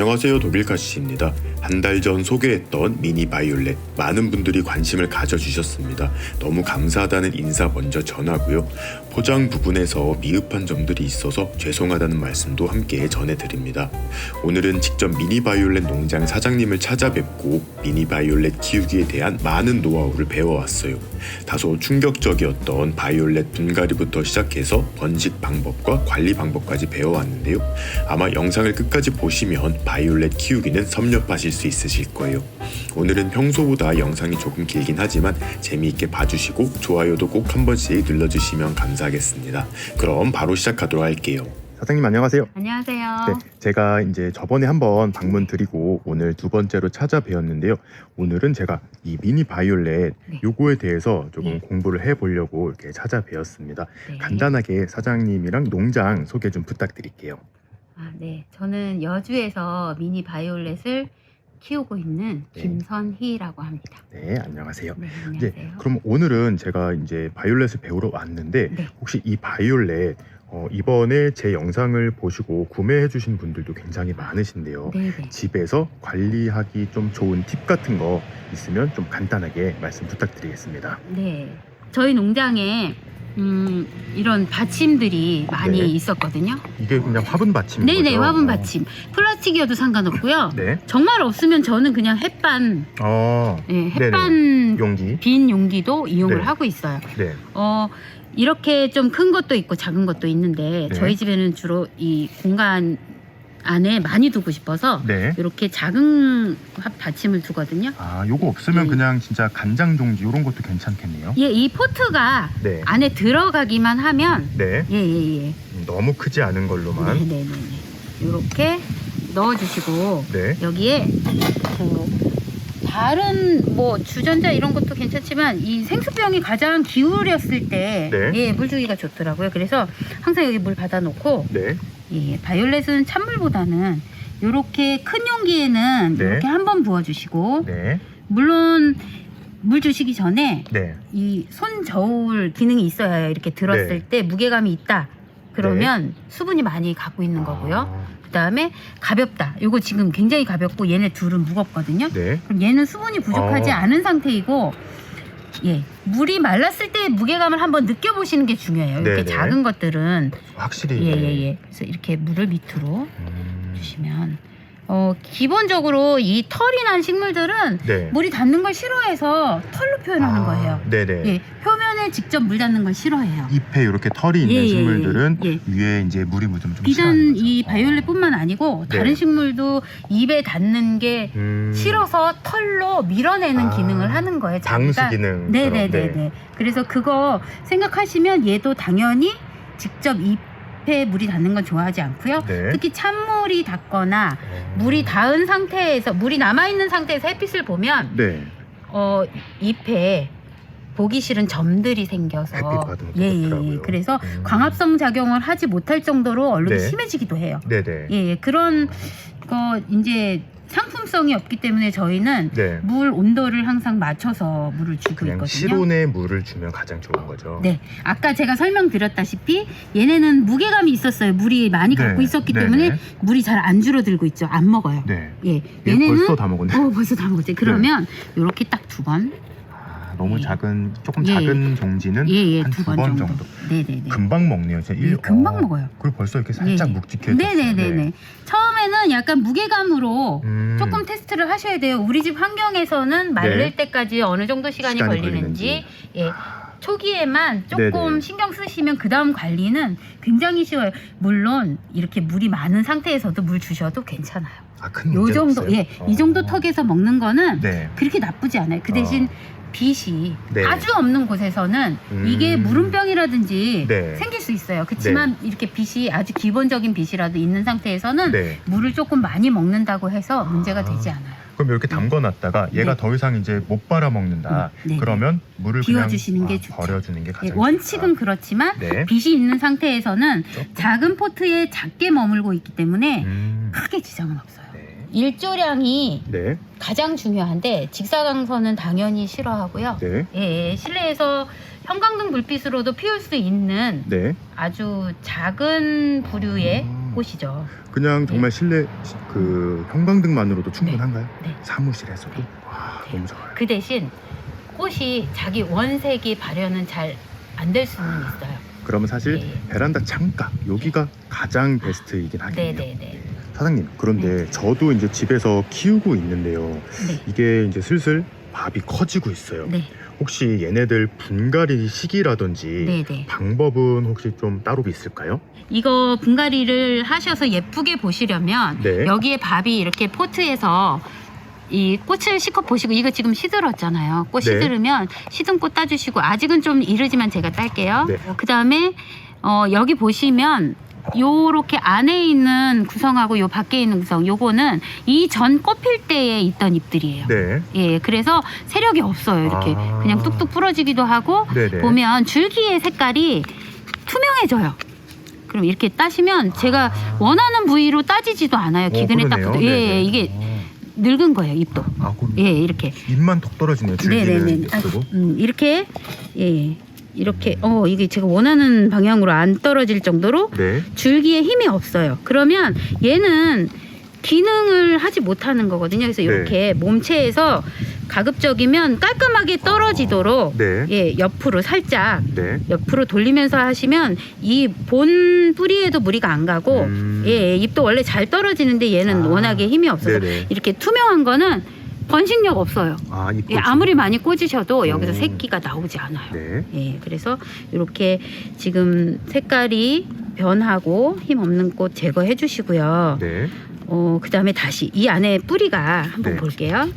안녕하세요, 독일카시입니다. 한 달 전 소개했던 미니 바이올렛 많은 분들이 관심을 가져주셨습니다. 너무 감사하다는 인사 먼저 전하고요. 포장 부분에서 미흡한 점들이 있어서 죄송하다는 말씀도 함께 전해드립니다. 오늘은 직접 미니 바이올렛 농장 사장님을 찾아뵙고 미니 바이올렛 키우기에 대한 많은 노하우를 배워왔어요. 다소 충격적이었던 바이올렛 분갈이부터 시작해서 번식 방법과 관리 방법까지 배워왔는데요. 아마 영상을 끝까지 보시면 바이올렛 키우기는 섭렵하실 수 있으실 거예요. 오늘은 평소보다 영상이 조금 길긴 하지만 재미있게 봐주시고 좋아요도 꼭 한 번씩 눌러주시면 감사하겠습니다. 그럼 바로 시작하도록 할게요. 사장님 안녕하세요. 안녕하세요. 네, 제가 이제 저번에 한번 방문 드리고 오늘 두 번째로 찾아뵈었는데요. 오늘은 제가 이 미니 바이올렛 요거에 대해서 조금 공부를 해보려고 이렇게 찾아뵈었습니다. 간단하게 사장님이랑 농장 소개 좀 부탁드릴게요. 네. 저는 여주에서 미니 바이올렛을 키우고 있는 김선희라고 합니다. 네, 안녕하세요. 네, 안녕하세요. 이제 그럼 오늘은 제가 이제 바이올렛을 배우러 왔는데 혹시 이 바이올렛 이번에 제 영상을 보시고 구매해 주신 분들도 굉장히 많으신데요. 집에서 관리하기 좀 좋은 팁 같은 거 있으면 좀 간단하게 말씀 부탁드리겠습니다. 네. 저희 농장에 이런 받침들이 많이 있었거든요. 이게 그냥 화분 받침? 네네, 화분 받침. 플라스틱이어도 상관없고요. 정말 없으면 저는 그냥 햇반, 햇반 용기, 빈 용기도 이용을 하고 있어요. 이렇게 좀 큰 것도 있고 작은 것도 있는데 저희 집에는 주로 이 공간 안에 많이 두고 싶어서 이렇게 작은 받침을 두거든요. 요거 없으면 그냥 진짜 간장 종지 이런 것도 괜찮겠네요. 이 포트가 안에 들어가기만 하면 너무 크지 않은 걸로만 이렇게 넣어주시고 여기에 다른 뭐 주전자 이런 것도 괜찮지만 이 생수병이 가장 기울였을 때 물 주기가 좋더라고요. 그래서 항상 여기 물 받아 놓고 바이올렛은 찬물보다는 이렇게 큰 용기에는 이렇게 한번 부어주시고 물론 물 주시기 전에 이 손 저울 기능이 있어야 해요. 이렇게 들었을 때 무게감이 있다 그러면 수분이 많이 갖고 있는 거고요. 그 다음에 가볍다. 이거 지금 굉장히 가볍고 얘네 둘은 무겁거든요. 그럼 얘는 수분이 부족하지 않은 상태이고 물이 말랐을 때 무게감을 한번 느껴보시는 게 중요해요. 이렇게 작은 것들은 확실히 그래서 이렇게 물을 밑으로 주시면 기본적으로 이 털이 난 식물들은 물이 닿는 걸 싫어해서 털로 표현하는 거예요. 표면에 직접 물 닿는 걸 싫어해요. 잎에 이렇게 털이 있는 식물들은 위에 이제 물이 묻으면 좀 비단 이 바이올렛뿐만 아니고 다른 식물도 잎에 닿는 게 싫어서 털로 밀어내는 기능을 하는 거예요. 방수 기능. 네네네. 그래서 그거 생각하시면 얘도 당연히 직접 잎에 물이 닿는 건 좋아하지 않고요. 특히 찬물이 닿거나 물이 닿은 상태에서 물이 남아있는 상태에서 햇빛을 보면 잎에 보기 싫은 점들이 생겨서 그래서 광합성 작용을 하지 못할 정도로 얼룩이 심해지기도 해요. 그런 거 이제 상품성이 없기 때문에 저희는 물 온도를 항상 맞춰서 물을 주고 있거든요. 실온의 물을 주면 가장 좋은 거죠. 아까 제가 설명드렸다시피 얘네는 무게감이 있었어요. 물이 많이 갖고 있었기 때문에 물이 잘 안 줄어들고 있죠. 안 먹어요. 얘네는 벌써 다 먹었네. 벌써 다 먹었지. 그러면 이렇게 딱 2번. 너무 작은, 조금 작은 종지는 한 2번 정도. 금방 먹네요. 금방 먹어요. 그리고 벌써 이렇게 살짝 묵직해졌어요. 처음에는 약간 무게감으로 조금 테스트를 하셔야 돼요. 우리 집 환경에서는 말릴 때까지 어느 정도 시간이 걸리는지. 초기에만 조금 신경 쓰시면 그 다음 관리는 굉장히 쉬워요. 물론 이렇게 물이 많은 상태에서도 물 주셔도 괜찮아요. 요 정도, 이 정도 턱에서 먹는 거는 그렇게 나쁘지 않아요. 그 대신 빛이 아주 없는 곳에서는 이게 물음병이라든지 생길 수 있어요. 그렇지만 이렇게 빛이 아주 기본적인 빛이라도 있는 상태에서는 물을 조금 많이 먹는다고 해서 문제가 되지 않아요. 그럼 이렇게 담궈놨다가 얘가 더 이상 이제 못 빨아먹는다. 그러면 물을 비워주시는 그냥 게 좋죠. 버려주는 게 가장 원칙은 좋다. 그렇지만 빛이 있는 상태에서는 작은 포트에 작게 머물고 있기 때문에 크게 지장은 없어요. 일조량이 가장 중요한데 직사광선은 당연히 싫어하고요. 실내에서 형광등 불빛으로도 피울 수 있는 아주 작은 부류의 꽃이죠. 그냥 정말 실내 그 형광등만으로도 충분한가요? 네. 사무실에서도? 네. 와, 네. 너무 좋아요. 그 대신 꽃이 자기 원색이 발현은 잘 안 될 수는 있어요. 그러면 사실 네. 베란다 창가 여기가 가장 베스트이긴 하겠네요. 네네네. 사장님, 그런데 저도 이제 집에서 키우고 있는데요. 네. 이게 이제 슬슬 밥이 커지고 있어요. 네. 혹시 얘네들 분갈이 시기라든지 네네. 방법은 혹시 좀 따로 있을까요? 이거 분갈이를 하셔서 예쁘게 보시려면 네. 여기에 밥이 이렇게 포트에서 이 꽃을 실컷 보시고 이거 지금 시들었잖아요. 꽃 네. 시들으면 시든 꽃 따주시고 아직은 좀 이르지만 제가 딸게요. 네. 그 다음에 여기 보시면 요렇게 안에 있는 구성하고 요 밖에 있는 구성 요거는 이 전 꽃필 때에 있던 잎들이에요. 네. 예, 그래서 세력이 없어요. 이렇게 아. 그냥 뚝뚝 부러지기도 하고 네네. 보면 줄기의 색깔이 투명해져요. 그럼 이렇게 따시면 제가 원하는 부위로 따지지도 않아요. 기근에 딱 그러네요. 붙어. 예, 네네. 이게 늙은 거예요. 잎도. 아, 그럼 예, 이렇게. 잎만 톡 떨어지네요. 줄기는 예쁘고. 이렇게 예, 이렇게 이게 제가 원하는 방향으로 안 떨어질 정도로 네. 줄기에 힘이 없어요. 그러면 얘는 기능을 하지 못하는 거거든요. 그래서 이렇게 몸체에서 가급적이면 깔끔하게 떨어지도록 네. 예, 옆으로 살짝 네. 옆으로 돌리면서 하시면 이 본 뿌리에도 무리가 안 가고 예, 잎도 원래 잘 떨어지는데 얘는 워낙에 힘이 없어서 네네. 이렇게 투명한 거는 번식력 없어요. 아, 잎. 예, 아무리 많이 꽂으셔도 여기서 새끼가 나오지 않아요. 네. 예, 그래서 이렇게 지금 색깔이 변하고 힘 없는 꽃 제거해 주시고요. 네. 그 다음에 다시 이 안에 뿌리가 한번 네. 볼게요.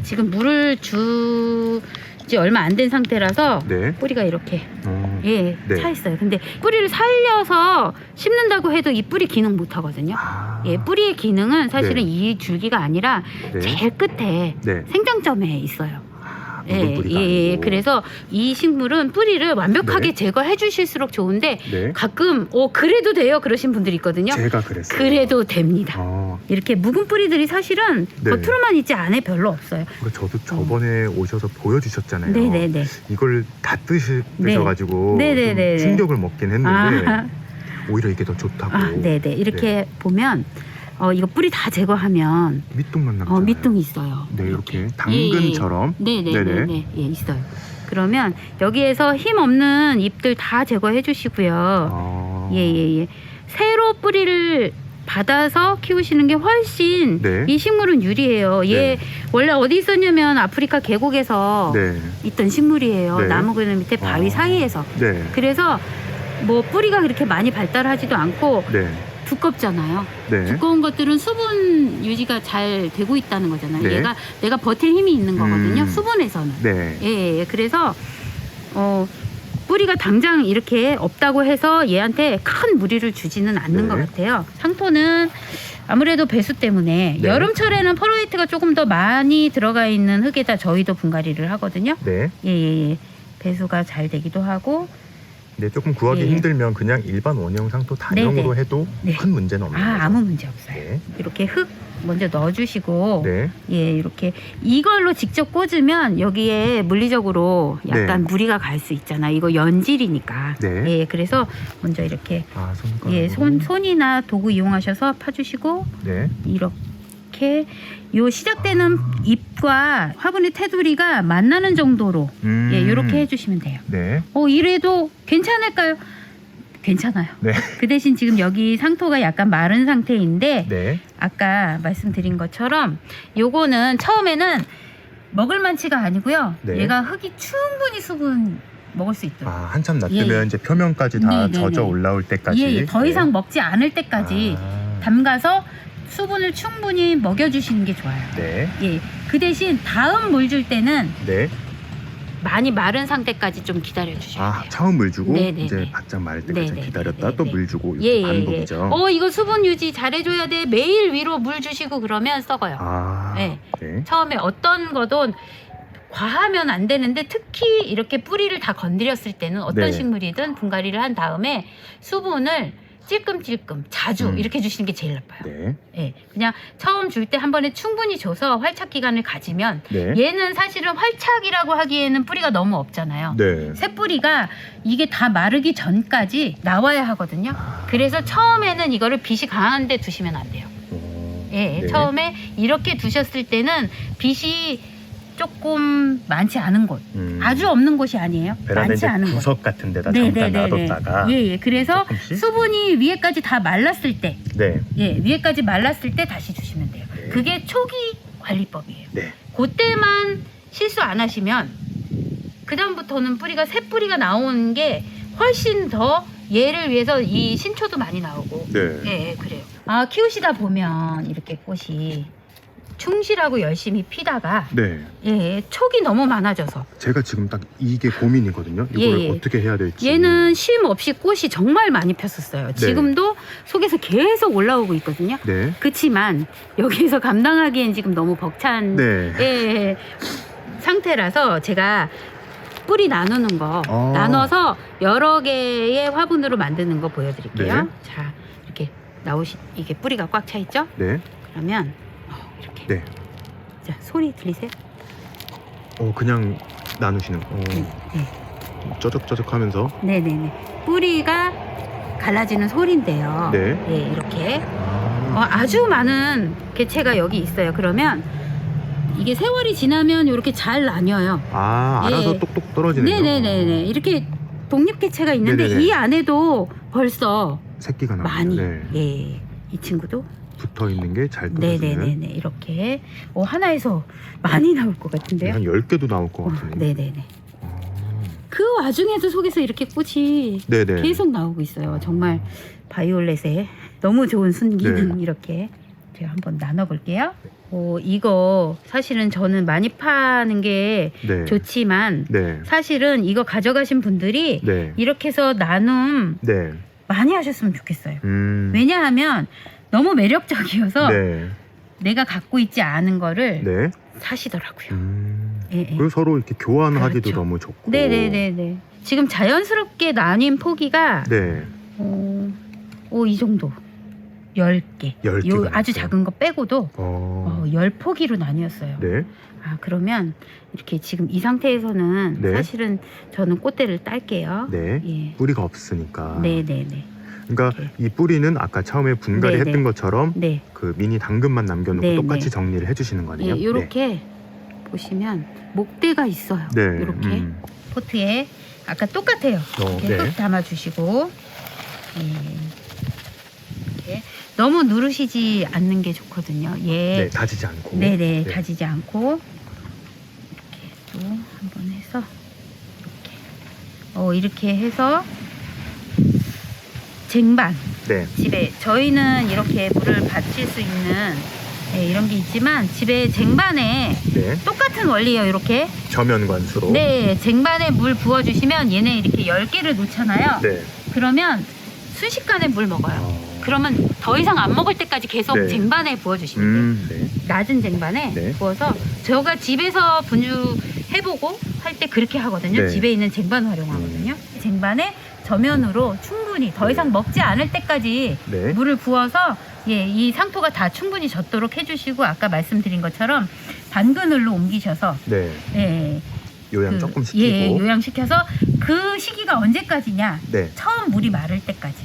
지금 물을 주지 얼마 안 된 상태라서 네. 뿌리가 이렇게 예, 네. 차 있어요. 근데 뿌리를 살려서 심는다고 해도 이 뿌리 기능 못 하거든요. 아. 예, 뿌리의 기능은 사실은 네. 이 줄기가 아니라 네. 제일 끝에 네. 생장점에 있어요. 묵은 뿌리가 예, 아니고. 그래서 이 식물은 뿌리를 완벽하게 네. 제거해 주실수록 좋은데 네. 가끔 그래도 돼요 그러신 분들이 있거든요. 제가 그랬어요. 그래도 됩니다. 이렇게 묵은 뿌리들이 사실은 네. 겉으로만 있지 안에 별로 없어요. 그러니까 저도 저번에 오셔서 보여주셨잖아요. 네네네. 이걸 다 드셔가지고 네네네. 좀 충격을 먹긴 했는데 아, 오히려 이게 더 좋다고. 네네. 이렇게 보면 이거 뿌리 다 제거하면 밑둥만 남잖아요. 밑둥이 있어요. 네, 이렇게 당근처럼. 네네네. 예, 있어요. 그러면 여기에서 힘 없는 잎들 다 제거해 주시고요. 예. 새로 뿌리를 받아서 키우시는 게 훨씬 네. 이 식물은 유리해요. 얘 네. 원래 어디 있었냐면 아프리카 계곡에서 네. 있던 식물이에요. 네. 나무 그늘 밑에 바위 사이에서. 네. 그래서 뭐 뿌리가 그렇게 많이 발달하지도 않고 네. 두껍잖아요. 네. 두꺼운 것들은 수분 유지가 잘 되고 있다는 거잖아요. 네. 얘가 내가 버틸 힘이 있는 거거든요. 수분에서는. 네. 예. 그래서 뿌리가 당장 이렇게 없다고 해서 얘한테 큰 무리를 주지는 않는 네. 것 같아요. 상토는 아무래도 배수 때문에 네. 여름철에는 퍼로이트가 조금 더 많이 들어가 있는 흙에다 저희도 분갈이를 하거든요. 네. 예. 배수가 잘 되기도 하고. 네, 조금 구하기 예. 힘들면 그냥 일반 원형 상토 단형으로 네네. 해도 네. 큰 문제는 없는 거죠. 아무 문제 없어요. 네. 이렇게 흙 먼저 넣어주시고 네. 예, 이렇게 이걸로 직접 꽂으면 여기에 물리적으로 약간 네. 무리가 갈 수 있잖아. 이거 연질이니까. 네. 예, 그래서 먼저 이렇게 손가락으로. 예, 손이나 도구 이용하셔서 파주시고 네. 이렇게 요 시작되는 잎과 화분의 테두리가 만나는 정도로 예, 이렇게 해주시면 돼요. 네. 이래도 괜찮을까요? 괜찮아요. 네. 그 대신 지금 여기 상토가 약간 마른 상태인데 네. 아까 말씀드린 것처럼 요거는 처음에는 먹을 만치가 아니고요. 네. 얘가 흙이 충분히 수분 먹을 수 있도록. 한참 놔두면 예. 이제 표면까지 다 네네네. 젖어 올라올 때까지. 예, 더 이상 먹지 않을 때까지 담가서 수분을 충분히 먹여주시는 게 좋아요. 네. 예. 그 대신 다음 물 줄 때는 네. 많이 마른 상태까지 좀 기다려 주셔야 돼요. 처음 물 주고 네네네. 이제 바짝 마를 때까지 네네네. 기다렸다 또 물 주고 예, 이렇게 반복이죠. 이거 수분 유지 잘해줘야 돼. 매일 위로 물 주시고 그러면 썩어요. 네. 네. 처음에 어떤 거도 과하면 안 되는데 특히 이렇게 뿌리를 다 건드렸을 때는 어떤 네. 식물이든 분갈이를 한 다음에 수분을 찔끔찔끔 자주 이렇게 주시는 게 제일 나빠요. 네. 예, 그냥 처음 줄 때 한 번에 충분히 줘서 활착 기간을 가지면 네. 얘는 사실은 활착이라고 하기에는 뿌리가 너무 없잖아요. 네. 새 뿌리가 이게 다 마르기 전까지 나와야 하거든요. 그래서 처음에는 이거를 빛이 강한 데 두시면 안 돼요. 예, 네. 처음에 이렇게 두셨을 때는 빛이 조금 많지 않은 곳, 아주 없는 곳이 아니에요. 베란다 많지 이제 않은 곳. 구석 같은 데다 잠깐 놔뒀다가 예. 그래서 조금씩? 수분이 위에까지 다 말랐을 때, 네. 예, 위에까지 말랐을 때 다시 주시면 돼요. 네. 그게 초기 관리법이에요. 네. 그때만 실수 안 하시면 그 다음부터는 뿌리가 새 뿌리가 나오는 게 훨씬 더 얘를 위해서 이 신초도 많이 나오고. 네. 예, 그래요. 아, 키우시다 보면 이렇게 꽃이 충실하고 열심히 피다가 네. 예, 촉이 너무 많아져서 제가 지금 딱 이게 고민이거든요. 이걸 예. 어떻게 해야 될지. 얘는 쉼 없이 꽃이 정말 많이 폈었어요. 지금도 속에서 계속 올라오고 있거든요. 네. 그치만 여기에서 감당하기엔 지금 너무 벅찬 네. 예, 상태라서 제가 뿌리 나누는 거 아. 나눠서 여러 개의 화분으로 만드는 거 보여드릴게요. 네. 자, 이렇게 이게 뿌리가 꽉 차 있죠? 네. 그러면 이렇게. 네. 자, 소리 들리세요? 그냥 나누시는. 네. 쩌적쩌적하면서. 네네네. 뿌리가 갈라지는 소리인데요. 네. 예, 이렇게 아주 많은 개체가 여기 있어요. 그러면 이게 세월이 지나면 이렇게 잘 나뉘어요. 알아서 예. 똑똑 떨어지네요. 네네네네. 이렇게 독립 개체가 있는데 네네네. 이 안에도 벌써 새끼가 나와요. 많이. 네. 예, 이 친구도. 붙어 있는 게 잘 떨어지는. 네네네네. 이렇게 하나에서 많이 나올 것 같은데요. 한 10개도 나올 것 같은데. 네네네. 그 와중에도 속에서 이렇게 꽃이 네네. 계속 나오고 있어요. 정말 바이올렛의 너무 좋은 순기는 네. 이렇게 제가 한번 나눠볼게요. 이거 사실은 저는 많이 파는 게 네. 좋지만 네. 사실은 이거 가져가신 분들이 네. 이렇게 해서 나눔 네. 많이 하셨으면 좋겠어요. 음. 왜냐하면 너무 매력적이어서 네. 내가 갖고 있지 않은 거를 네. 사시더라고요. 예, 예. 그리고 서로 이렇게 교환하기도 그렇죠. 너무 좋고. 네네네네. 지금 자연스럽게 나뉜 포기가 네. 이 정도 10개. 10개가 요 아주 나왔어요. 작은 거 빼고도 10포기로 나뉘었어요. 네. 그러면 이렇게 지금 이 상태에서는 네. 사실은 저는 꽃대를 딸게요. 네. 예. 뿌리가 없으니까. 네네네. 그러니까 이렇게. 이 뿌리는 아까 처음에 분갈이 네네. 했던 것처럼 네. 그 미니 당근만 남겨놓고 네네. 똑같이 정리를 해주시는 거네요. 예, 요렇게 보시면 목대가 있어요. 네. 요렇게 포트에 아까 똑같아요. 이렇게 네. 흙 담아주시고 이렇게 너무 누르시지 않는 게 좋거든요. 네, 다지지 않고. 네네, 다지지 않고 이렇게 또 한번 해서 이렇게 해서 쟁반 네. 집에 저희는 이렇게 물을 받칠 수 있는 이런 게 있지만 집에 쟁반에 네. 똑같은 원리예요. 이렇게 저면관수로. 네, 쟁반에 물 부어주시면 얘네 이렇게 10개를 놓잖아요. 네. 그러면 순식간에 물 먹어요. 그러면 더 이상 안 먹을 때까지 계속 네. 쟁반에 부어주시면 돼요. 네. 낮은 쟁반에 네. 부어서 제가 집에서 분유해보고 할 때 그렇게 하거든요. 네. 집에 있는 쟁반 활용하거든요. 쟁반에 저면으로 충분히 더 이상 먹지 않을 때까지 네. 물을 부어서 이 상토가 다 충분히 젖도록 해주시고 아까 말씀드린 것처럼 반그늘로 옮기셔서 네. 요양 조금 시키고. 예, 요양시켜서 그 시기가 언제까지냐? 네. 처음 물이 마를 때까지.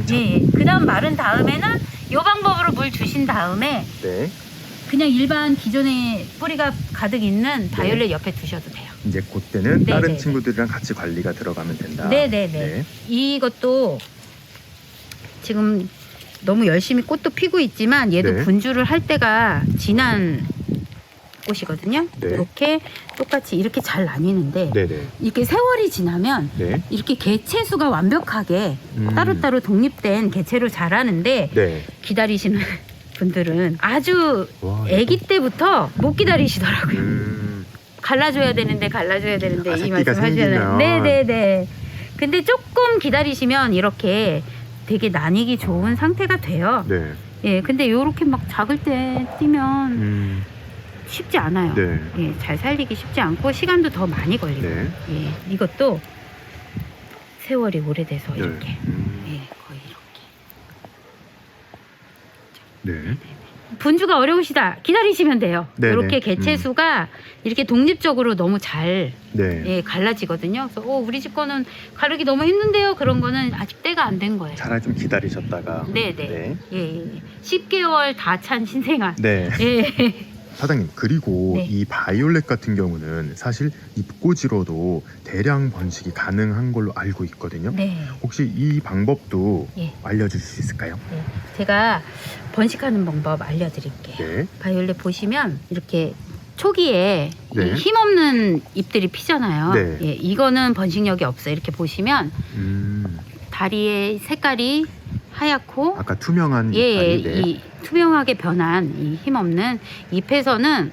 자, 그 다음 마른 다음에는 이 방법으로 물 주신 다음에 네. 그냥 일반 기존에 뿌리가 가득 있는 바이올렛 옆에 두셔도 돼요. 이제 그때는 네, 다른 네, 친구들이랑 같이 관리가 들어가면 된다. 네네네. 네. 이것도 지금 너무 열심히 꽃도 피고 있지만 얘도 네. 분주를 할 때가 지난 꽃이거든요. 네. 이렇게 똑같이 이렇게 잘 나뉘는데 네네. 이렇게 세월이 지나면 네. 이렇게 개체 수가 완벽하게 따로따로 독립된 개체로 자라는데 네. 기다리시는 분들은 아주 와, 아기 때부터 못 기다리시더라고요. 갈라줘야 되는데 이 새끼가 말씀 하시잖아요. 생기면. 네네네. 근데 조금 기다리시면 이렇게 되게 나뉘기 좋은 상태가 돼요. 네. 예, 근데 요렇게 막 작을 때 뛰면 쉽지 않아요. 네. 예, 잘 살리기 쉽지 않고 시간도 더 많이 걸리고. 네. 예, 이것도 세월이 오래돼서 네. 이렇게. 예, 거의 이렇게. 네. 분주가 어려우시다. 기다리시면 돼요. 네네. 이렇게 개체수가 이렇게 독립적으로 너무 잘 네. 예, 갈라지거든요. 그래서 우리 집 거는 가르기 너무 힘든데요. 그런 거는 아직 때가 안 된 거예요. 차라리 좀 기다리셨다가. 네네. 네. 예. 10개월 다 찬 신생아. 네. 예. 사장님, 그리고 네. 이 바이올렛 같은 경우는 사실 잎꽂이로도 대량 번식이 가능한 걸로 알고 있거든요. 네. 혹시 이 방법도 예. 알려주실 수 있을까요? 네. 제가 번식하는 방법 알려드릴게요. 네. 바이올렛 보시면 이렇게 초기에 네. 이 힘없는 잎들이 피잖아요. 네. 예, 이거는 번식력이 없어요. 이렇게 보시면 다리의 색깔이 하얗고 아까 투명한 예, 잎이 네. 이 투명하게 변한 이 힘없는 잎에서는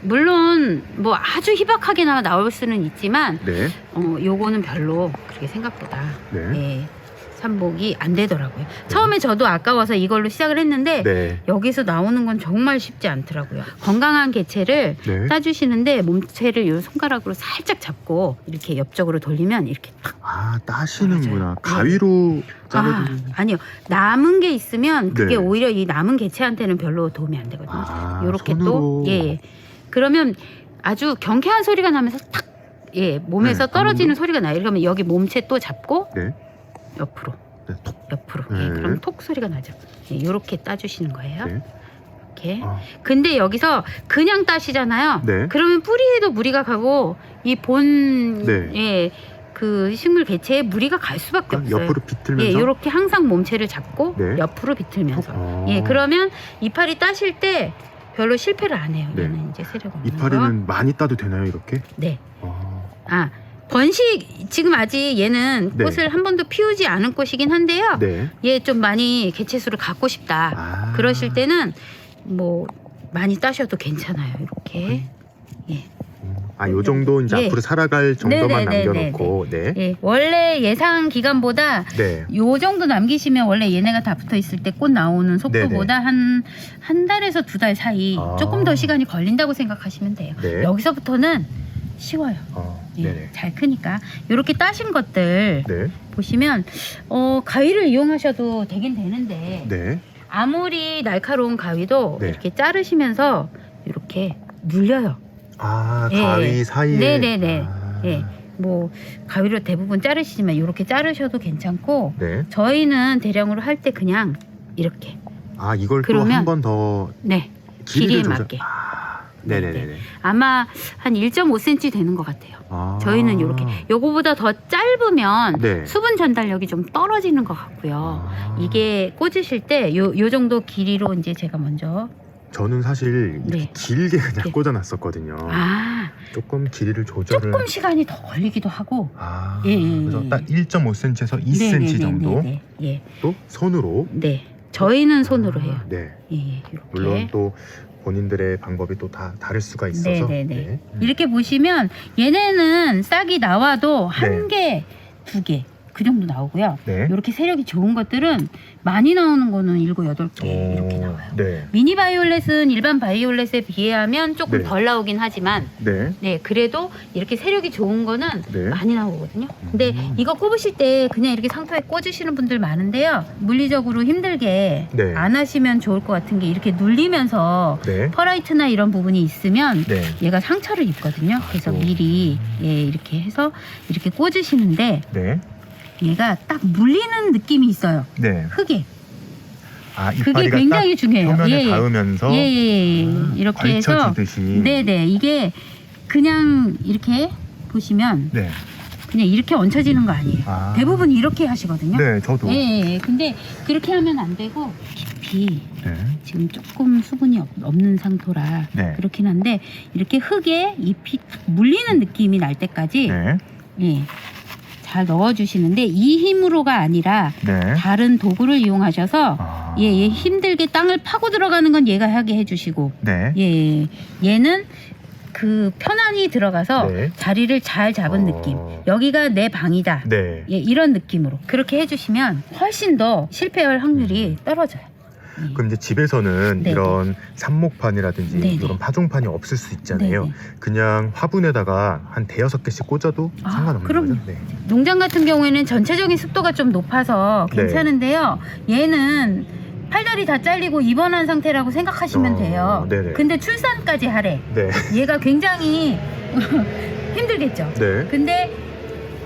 물론 뭐 아주 희박하게나 나올 수는 있지만 네. 요거는 별로 그렇게 생각보다 네. 예, 산복이 안 되더라고요. 처음에 저도 아까워서 이걸로 시작을 했는데 네. 여기서 나오는 건 정말 쉽지 않더라고요. 건강한 개체를 네. 따주시는데 몸체를 이 손가락으로 살짝 잡고 이렇게 옆쪽으로 돌리면 이렇게 탁. 아, 따시는구나. 맞아요. 가위로 자르는. 아니요. 남은 게 있으면 그게 네. 오히려 이 남은 개체한테는 별로 도움이 안 되거든요. 아, 요렇게 손으로. 또 예. 그러면 아주 경쾌한 소리가 나면서 탁 예, 몸에서 네, 떨어지는 한 번 더? 소리가 나요. 그러면 여기 몸체 또 잡고 네. 옆으로. 네, 톡. 옆으로. 네. 예, 그럼 톡 소리가 나죠. 예, 이렇게 따주시는 거예요. 네. 이렇게. 아, 근데 여기서 그냥 따시잖아요. 네. 그러면 뿌리에도 무리가 가고 이 본 네. 예, 그 식물 개체에 무리가 갈 수밖에 그러니까 없어요. 옆으로 비틀면서. 예, 이렇게 항상 몸체를 잡고 네. 옆으로 비틀면서. 아. 예, 그러면 이파리 따실 때 별로 실패를 안 해요. 네. 얘는 이제 세력 없는 거. 이파리는 많이 따도 되나요, 이렇게? 네. 아, 번식 지금 아직 얘는 네. 꽃을 한 번도 피우지 않은 꽃이긴 한데요. 네. 얘 좀 많이 개체수를 갖고 싶다. 아. 그러실 때는 뭐 많이 따셔도 괜찮아요. 이렇게. 예. 아, 요 정도 이제 예. 앞으로 살아갈 정도만 네네네네네. 남겨놓고, 네. 예. 원래 예상 기간보다 네. 요 정도 남기시면 원래 얘네가 다 붙어 있을 때 꽃 나오는 속도보다 한 달에서 2달 사이 아. 조금 더 시간이 걸린다고 생각하시면 돼요. 네. 여기서부터는 쉬워요. 예, 네네. 잘 크니까 이렇게 따신 것들 네. 보시면 가위를 이용하셔도 되긴 되는데 네. 아무리 날카로운 가위도 네. 이렇게 자르시면서 이렇게 눌려요. 아, 예. 가위 사이에. 네네네. 아. 예, 뭐 가위로 대부분 자르시지만 이렇게 자르셔도 괜찮고 네. 저희는 대량으로 할 때 그냥 이렇게 아, 이걸 또 그러면- 한 번 더 네 길이를 길이에 조절. 맞게 아, 네네네. 아마 한 1.5cm 되는 것 같아요. 아. 저희는 이렇게 요거보다 더 짧으면 네. 수분 전달력이 좀 떨어지는 것 같고요. 아. 이게 꽂으실 때 요 정도 길이로 이제 제가 먼저 저는 사실 이렇게 네. 길게 그냥 네. 꽂아놨었거든요. 아 조금 길이를 조절을. 조금 시간이 더 걸리기도 하고 아, 예, 그래서 딱 1.5cm에서 2cm 네네네네네. 정도 예, 또 손으로. 네 저희는 손으로 해요. 네. 예, 이렇게. 물론 또 본인들의 방법이 또 다 다를 수가 있어서. 네네네. 네. 이렇게 보시면 얘네는 싹이 나와도 한 개, 두 개 그 정도 나오고요. 네. 이렇게 세력이 좋은 것들은 많이 나오는 거는 7, 8개 이렇게 오, 나와요. 네. 미니 바이올렛은 일반 바이올렛에 비하면 조금 네. 덜 나오긴 하지만 네. 네 그래도 이렇게 세력이 좋은 거는 네. 많이 나오거든요. 근데 이거 꼽으실 때 그냥 이렇게 상토에 꽂으시는 분들 많은데요. 물리적으로 힘들게 네. 안 하시면 좋을 것 같은 게 이렇게 눌리면서 네. 퍼라이트나 이런 부분이 있으면 네. 얘가 상처를 입거든요. 그래서 아이고. 미리 예, 이렇게 해서 이렇게 꽂으시는데 네. 얘가 딱 물리는 느낌이 있어요. 네. 흙에. 아, 그게 이파리가 굉장히 딱 중요해요. 표면에 예, 예. 닿으면서 예. 이렇게 해서 걸쳐지듯이. 네네 이게 그냥 이렇게 보시면 네. 그냥 이렇게 얹혀지는 거 아니에요. 아. 대부분 이렇게 하시거든요. 네, 저도. 예. 근데 그렇게 하면 안 되고 깊이 네. 지금 조금 수분이 없는 상토라 네. 그렇긴 한데 이렇게 흙에 잎이 탁 물리는 느낌이 날 때까지 네. 예, 잘 넣어주시는데 이 힘으로가 아니라 네. 다른 도구를 이용하셔서 아. 얘 힘들게 땅을 파고 들어가는 건 얘가 하게 해주시고 네. 예, 얘는 그 편안히 들어가서 네. 자리를 잘 잡은 느낌. 여기가 내 방이다. 네. 예, 이런 느낌으로 그렇게 해주시면 훨씬 더 실패할 확률이 떨어져요. 예. 그럼 이제 집에서는 네네. 이런 삽목판이라든지 네네. 이런 파종판이 없을 수 있잖아요. 네네. 그냥 화분에다가 한 5-6개씩 꽂아도 아, 상관없는 그럼요. 거죠? 네. 농장 같은 경우에는 전체적인 습도가 좀 높아서 네. 괜찮은데요. 얘는 팔다리 다 잘리고 입원한 상태라고 생각하시면 돼요. 네네. 근데 출산까지 하래. 네. 얘가 굉장히 힘들겠죠. 네. 근데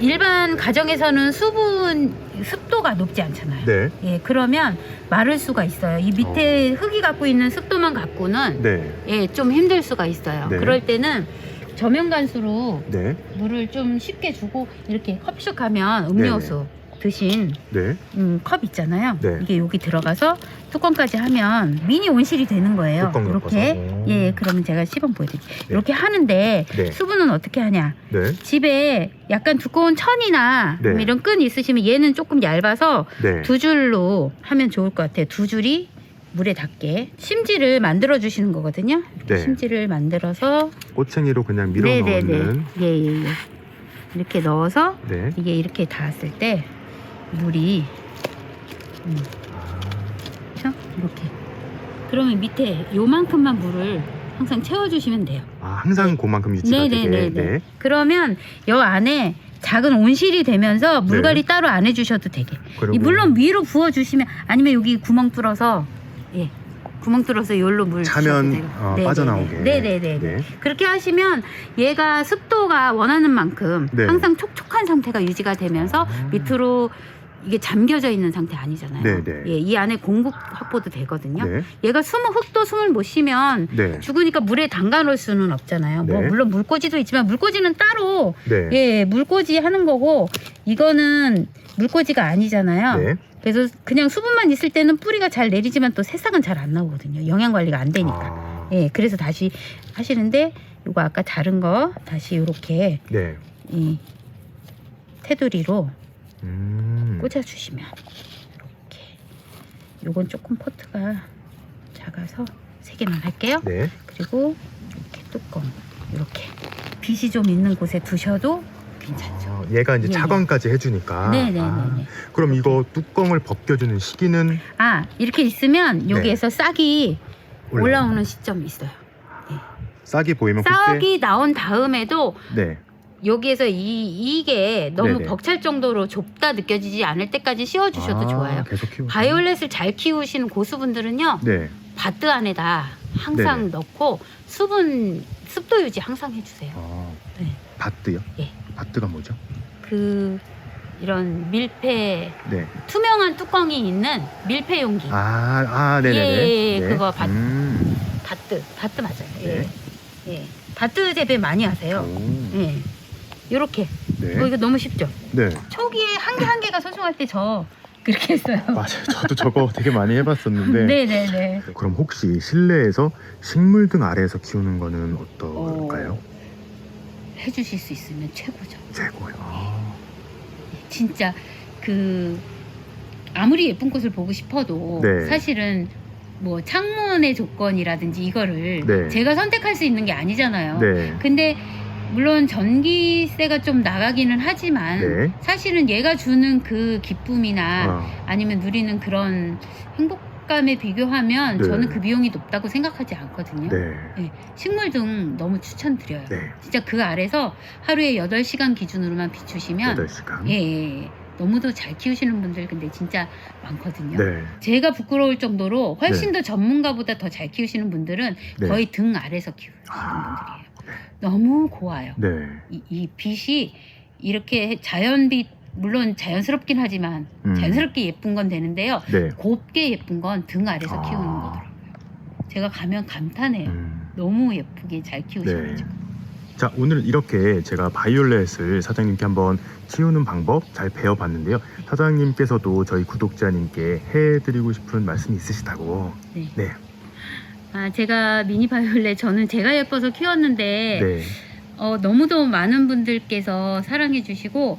일반 가정에서는 습도가 높지 않잖아요. 네. 예, 그러면 마를 수가 있어요. 이 밑에 흙이 갖고 있는 습도만 갖고는 네. 예, 좀 힘들 수가 있어요. 네. 그럴 때는 저면간수로 네. 물을 좀 쉽게 주고 이렇게 컵식하면 음료수 드신 네. 컵 있잖아요. 네. 이게 여기 들어가서 뚜껑까지 하면 미니 온실이 되는 거예요. 뚜껑 이렇게. 엮어서. 예, 그러면 제가 시범 보여드릴게요. 이렇게 하는데 네. 수분은 어떻게 하냐? 네. 집에 약간 두꺼운 천이나 네. 이런 끈 있으시면 얘는 조금 얇아서 네. 두 줄로 하면 좋을 것 같아요. 두 줄이 물에 닿게 심지를 만들어 주시는 거거든요. 이렇게 네. 심지를 만들어서 꼬챙이로 그냥 밀어 넣는. 예. 이렇게 넣어서 네. 이게 이렇게 닿았을 때 물이 그렇죠? 이렇게 그러면 밑에 요만큼만 물을 항상 채워주시면 돼요. 아, 항상 그만큼 유지가 되게. 네네네. 그러면 요 안에 작은 온실이 되면서 물갈이 따로 안 해주셔도 되게. 그리고- 물론 위로 부어주시면 아니면 여기 구멍 뚫어서 구멍 뚫어서 여기로 물 차면 주셔도 돼요. 네네네. 빠져나오게. 네네네. 네. 그렇게 하시면 얘가 습도가 원하는 만큼 네. 항상 촉촉한 상태가 유지가 되면서 밑으로 이게 잠겨져 있는 상태 아니잖아요. 네네. 예, 이 안에 공급 확보도 되거든요. 네. 얘가 흙도 숨을 못 쉬면 네. 죽으니까 물에 담가 놓을 수는 없잖아요. 뭐 네. 물론 물꽂이도 있지만 물꽂이는 따로 네. 예, 물꽂이 하는 거고 이거는 물꽂이가 아니잖아요. 네. 그래서 그냥 수분만 있을 때는 뿌리가 잘 내리지만 또 새싹은 잘 안 나오거든요. 영양 관리가 안 되니까. 아, 예, 그래서 다시 하시는데 요거 아까 자른 거 다시 요렇게 네. 이 테두리로 꽂아주시면 이렇게. 요건 조금 포트가 작아서 3개만 할게요. 네. 그리고 이렇게 뚜껑 이렇게 빛이 좀 있는 곳에 두셔도 괜찮죠. 얘가 이제 예, 차광까지 해주니까. 네네네. 아, 그럼 이거 뚜껑을 벗겨주는 시기는 이렇게 있으면 여기에서 싹이 올라오는 올라오는 시점이 있어요. 싹이 보이면 싹이 나온 다음에도 그때. 네. 여기에서 이게 너무 네네. 벅찰 정도로 좁다 느껴지지 않을 때까지 씌워주셔도 좋아요. 계속 키우고. 바이올렛을 잘 키우시는 고수분들은요, 네. 바트 안에다 항상 네네. 넣고 습도 유지 항상 해주세요. 아, 네. 바트요? 예. 바트가 뭐죠? 이런 밀폐 네. 투명한 뚜껑이 있는 밀폐 용기. 네네네. 예, 네. 그거 바트 맞아요. 네. 예. 바트 재배 많이 하세요. 오. 예. 요렇게. 네. 이거 너무 쉽죠? 네. 초기에 한 개 한 개가 소중할 때 저 그렇게 했어요. 맞아요. 저도 저거 되게 많이 해봤었는데. 네네네. 그럼 혹시 실내에서 식물 등 아래에서 키우는 거는 어떨까요? 해주실 수 있으면 최고죠. 최고요. 진짜 아무리 예쁜 꽃을 보고 싶어도 네. 사실은 뭐 창문의 조건이라든지 이거를 네. 제가 선택할 수 있는 게 아니잖아요. 네. 근데 물론 전기세가 좀 나가기는 하지만 네. 사실은 얘가 주는 그 기쁨이나 아, 아니면 누리는 그런 행복감에 비교하면 네. 저는 그 비용이 높다고 생각하지 않거든요. 네. 식물 등 너무 추천드려요. 네. 진짜 그 아래서 하루에 8시간 기준으로만 비추시면 8시간. 예. 너무도 잘 키우시는 분들 근데 진짜 많거든요. 네. 제가 부끄러울 정도로 훨씬 더 전문가보다 더 잘 키우시는 분들은 네. 거의 등 아래서 키우시는 아, 분들이에요. 너무 고와요. 네. 이 빛이 이렇게 자연빛 물론 자연스럽긴 하지만 자연스럽게 예쁜 건 되는데요. 네. 곱게 예쁜 건 등 아래서 아. 키우는 거더라고요. 제가 가면 감탄해요. 너무 예쁘게 잘 키우셔가지고. 네. 자, 오늘 이렇게 제가 바이올렛을 사장님께 한번 키우는 방법 잘 배워봤는데요. 사장님께서도 저희 구독자님께 해드리고 싶은 말씀이 있으시다고. 네. 네. 제가 미니 바이올렛 저는 제가 예뻐서 키웠는데 네. 너무도 많은 분들께서 사랑해 주시고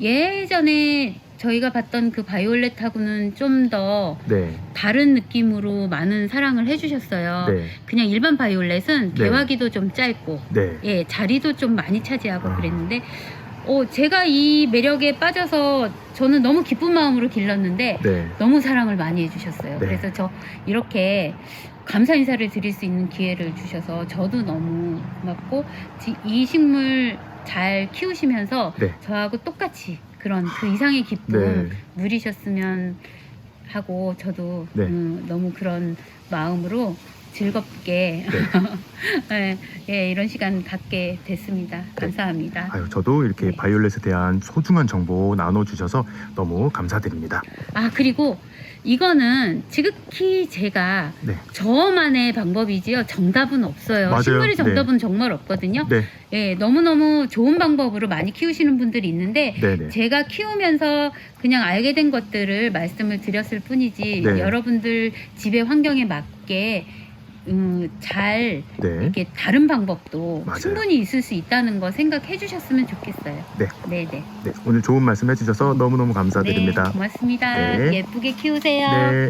예전에 저희가 봤던 그 바이올렛하고는 좀 더 네. 다른 느낌으로 많은 사랑을 해주셨어요. 네. 그냥 일반 바이올렛은 네. 개화기도 좀 짧고 네. 예, 자리도 좀 많이 차지하고 아. 그랬는데 제가 이 매력에 빠져서 저는 너무 기쁜 마음으로 길렀는데 네. 너무 사랑을 많이 해주셨어요. 네. 그래서 저 이렇게 감사 인사를 드릴 수 있는 기회를 주셔서 저도 너무 고맙고 이 식물 잘 키우시면서 네. 저하고 똑같이 그런 그 이상의 기쁨 네. 누리셨으면 하고 저도 네. 너무 그런 마음으로 즐겁게 예, 예, 이런 시간 갖게 됐습니다. 감사합니다. 아유, 저도 이렇게 네. 바이올렛에 대한 소중한 정보 나눠주셔서 너무 감사드립니다. 아, 그리고 이거는 지극히 제가 네. 저만의 방법이지요. 정답은 없어요. 맞아요. 식물이 정답은 정말 없거든요. 네, 예, 너무너무 좋은 방법으로 많이 키우시는 분들이 있는데 네. 제가 키우면서 그냥 알게 된 것들을 말씀을 드렸을 뿐이지 네. 여러분들 집의 환경에 맞게 잘 네. 이렇게 다른 방법도 맞아요. 충분히 있을 수 있다는 거 생각해 주셨으면 좋겠어요. 네. 네네. 네, 오늘 좋은 말씀 해주셔서 너무너무 감사드립니다. 네, 고맙습니다. 네. 예쁘게 키우세요. 네.